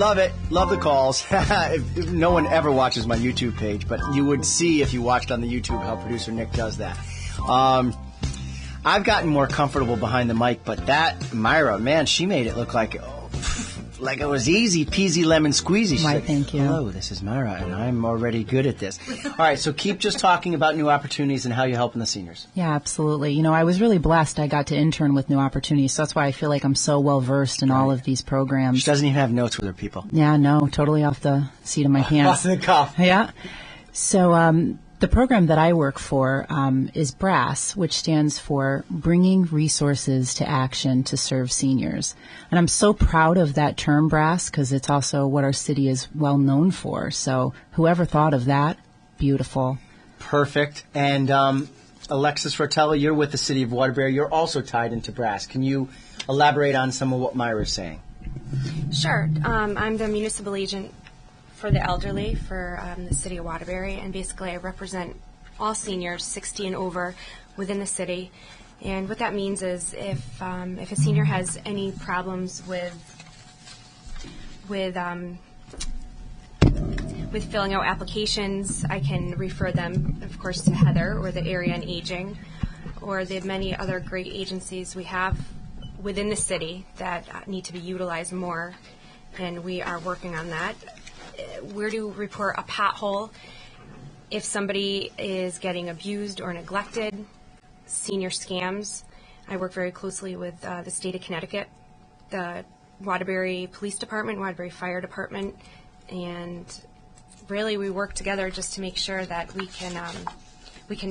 Love it. Love the calls. If no one ever watches my YouTube page, but you would see if you watched on the YouTube how producer Nick does that. I've gotten more comfortable behind the mic, but that Myra, man, she made it look like it was easy peasy lemon squeezy. She's like, thank you. Hello, this is Myra, and I'm already good at this. All right, so keep just talking about new opportunities and how you're helping the seniors. Yeah, absolutely. You know, I was really blessed. I got to intern with New Opportunities, so that's why I feel like I'm so well versed in all of these programs. She doesn't even have notes with her people. Yeah, no, totally off the seat of my pants. Off the cuff. Yeah. So the program that I work for is BRASS, which stands for Bringing Resources to Action to Serve Seniors. And I'm so proud of that term, BRASS, because it's also what our city is well known for. So whoever thought of that, beautiful. Perfect. And Alexis Rotella, you're with the city of Waterbury. You're also tied into BRASS. Can you elaborate on some of what Myra is saying? Sure. I'm the municipal agent for the elderly for the city of Waterbury, and basically I represent all seniors 60 and over within the city. And what that means is if a senior has any problems with filling out applications, I can refer them, of course, to Heather or the Area on Aging or the many other great agencies we have within the city that need to be utilized more, and we are working on that. Where to report a pothole if somebody is getting abused or neglected, senior scams. I work very closely with the state of Connecticut, the Waterbury Police Department, Waterbury Fire Department, and really we work together just to make sure that we can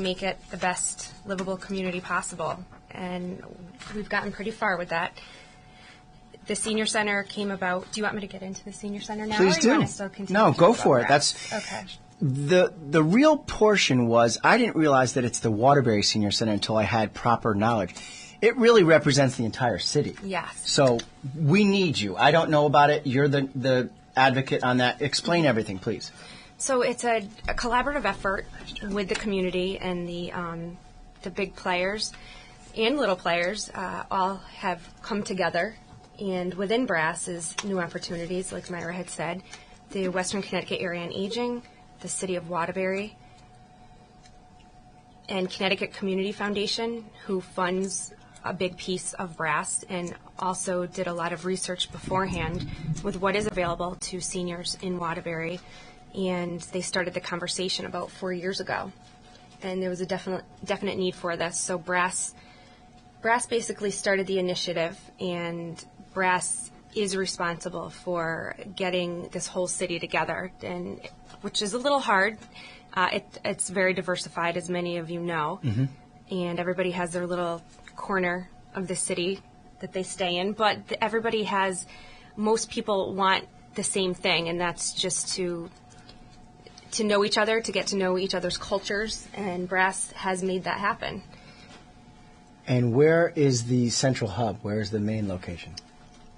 make it the best livable community possible. And we've gotten pretty far with that. The senior center came about. Do you want me to get into the senior center now? Please or do. You want to still continue No, to go talk for about it. that? That's okay. The real portion was I didn't realize that it's the Waterbury Senior Center until I had proper knowledge. It really represents the entire city. Yes. So we need you. I don't know about it. You're the advocate on that. Explain everything, please. So it's a collaborative effort with the community, and the big players and little players all have come together. And within BRASS is New Opportunities, like Myra had said, the Western Connecticut Area on Aging, the City of Waterbury, and Connecticut Community Foundation, who funds a big piece of BRASS and also did a lot of research beforehand with what is available to seniors in Waterbury. And they started the conversation about 4 years ago. And there was a definite need for this. So BRASS basically started the initiative, and BRASS is responsible for getting this whole city together, and which is a little hard. It's very diversified, as many of you know, and everybody has their little corner of the city that they stay in. But most people want the same thing, and that's just to know each other, to get to know each other's cultures, and BRASS has made that happen. And where is the central hub? Where is the main location?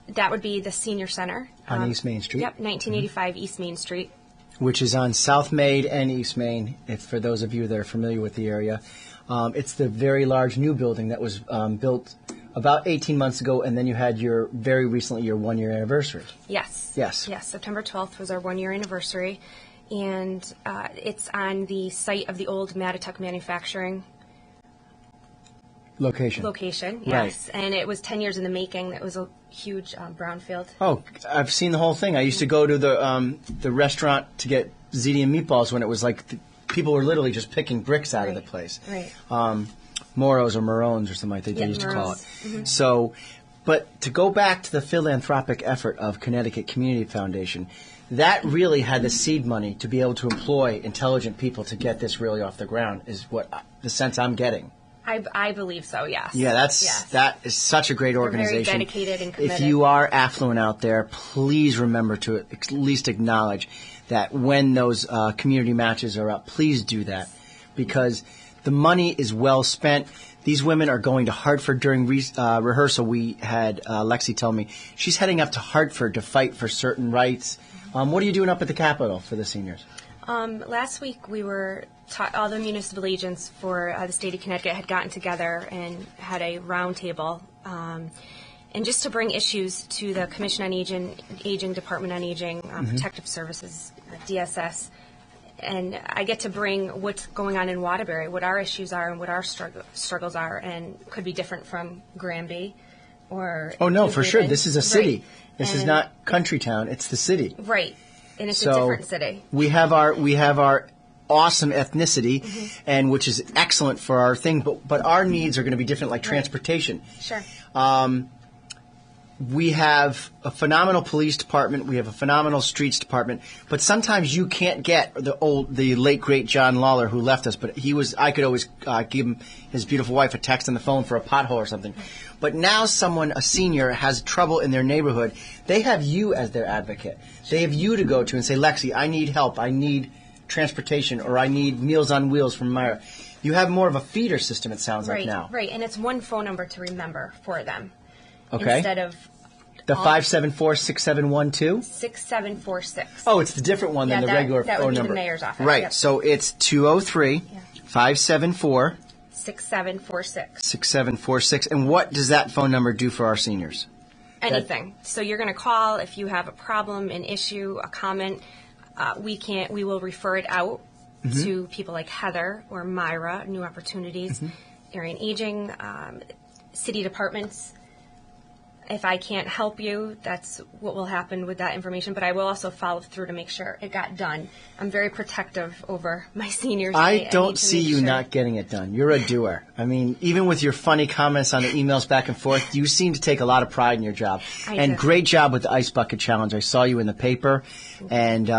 That would be the Senior Center. On East Main Street? Yep, 1985 East Main Street. Which is on South Main and East Main, for those of you that are familiar with the area. It's the very large new building that was built about 18 months ago, and then you had very recently your 1-year anniversary. Yes. Yes. Yes, September 12th was our 1-year anniversary, and it's on the site of the old Matituck Manufacturing Location, yes. Right. And it was 10 years in the making. It was a huge brownfield. Oh, I've seen the whole thing. I used to go to the restaurant to get ziti and meatballs when it was like people were literally just picking bricks out of the place. Right. Moros or Maroons or something like that they used to call it. Mm-hmm. So, but to go back to the philanthropic effort of Connecticut Community Foundation, that really had the seed money to be able to employ intelligent people to get this really off the ground, is what the sense I'm getting. I believe so, yes. Yeah, that is such a great organization. They're very dedicated and committed. If you are affluent out there, please remember to at least acknowledge that when those community matches are up, please do that, because the money is well spent. These women are going to Hartford during rehearsal. We had Lexi tell me she's heading up to Hartford to fight for certain rights. What are you doing up at the Capitol for the seniors? Last week we were all the municipal agents for the state of Connecticut had gotten together and had a round table. and just to bring issues to the Commission on Aging, Department on Aging, Protective Services, DSS, and I get to bring what's going on in Waterbury, what our issues are and what our struggles are, and could be different from Granby or... Oh, no, for sure. Haven. This is a city. Right. This is not country town. It's the city. Right. And it's a different city. We have our awesome ethnicity, and which is excellent for our thing, but our needs are going to be different, like transportation. Sure. We have a phenomenal police department. We have a phenomenal streets department. But sometimes you can't get the late great John Lawler who left us. But I could always give him his beautiful wife a text on the phone for a pothole or something. But now a senior has trouble in their neighborhood. They have you as their advocate. They have you to go to and say, Lexi, I need help. I need transportation, or I need Meals on Wheels from Myra. You have more of a feeder system, it sounds like now. Right. And it's one phone number to remember for them. Okay. Instead of the 574-6712? 6746. Oh, it's the different one than the regular that phone would be number. The mayor's office. Right. Yep. So it's 203-574 6746. And what does that phone number do for our seniors? Anything. So you're going to call if you have a problem, an issue, a comment. We will refer it out to people like Heather or Myra, New Opportunities, Area and Aging, city departments. If I can't help you, that's what will happen with that information. But I will also follow through to make sure it got done. I'm very protective over my seniors. I don't see you not getting it done. You're a doer. I mean, even with your funny comments on the emails back and forth, you seem to take a lot of pride in your job. And great job with the Ice Bucket Challenge. I saw you in the paper. And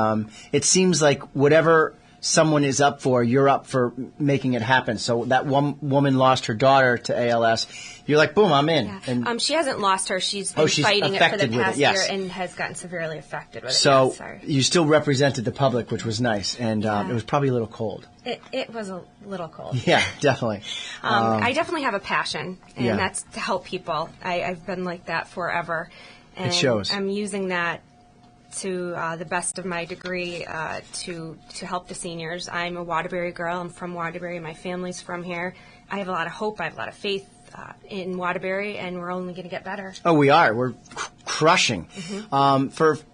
it seems like whatever someone is up for, you're up for making it happen. So that one woman lost her daughter to ALS. You're like, boom, I'm in. Yeah. And she hasn't lost her. She's been fighting it for the past year and has gotten severely affected with it. So you still represented the public, which was nice. And it was probably a little cold. It was a little cold. Yeah, definitely. I definitely have a passion, and that's to help people. I've been like that forever. And it shows. I'm using that to the best of my degree to help the seniors. I'm a Waterbury girl. I'm from Waterbury. My family's from here. I have a lot of hope. I have a lot of faith in Waterbury, and we're only going to get better. Oh, we are. We're crushing.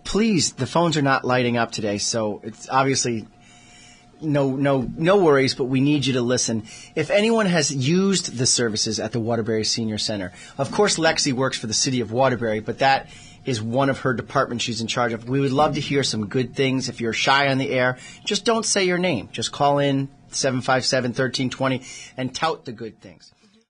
Please, the phones are not lighting up today, so it's obviously no worries, but we need you to listen. If anyone has used the services at the Waterbury Senior Center, of course Lexi works for the city of Waterbury, but that is one of her departments she's in charge of. We would love to hear some good things. If you're shy on the air, just don't say your name. Just call in 757-1320 and tout the good things.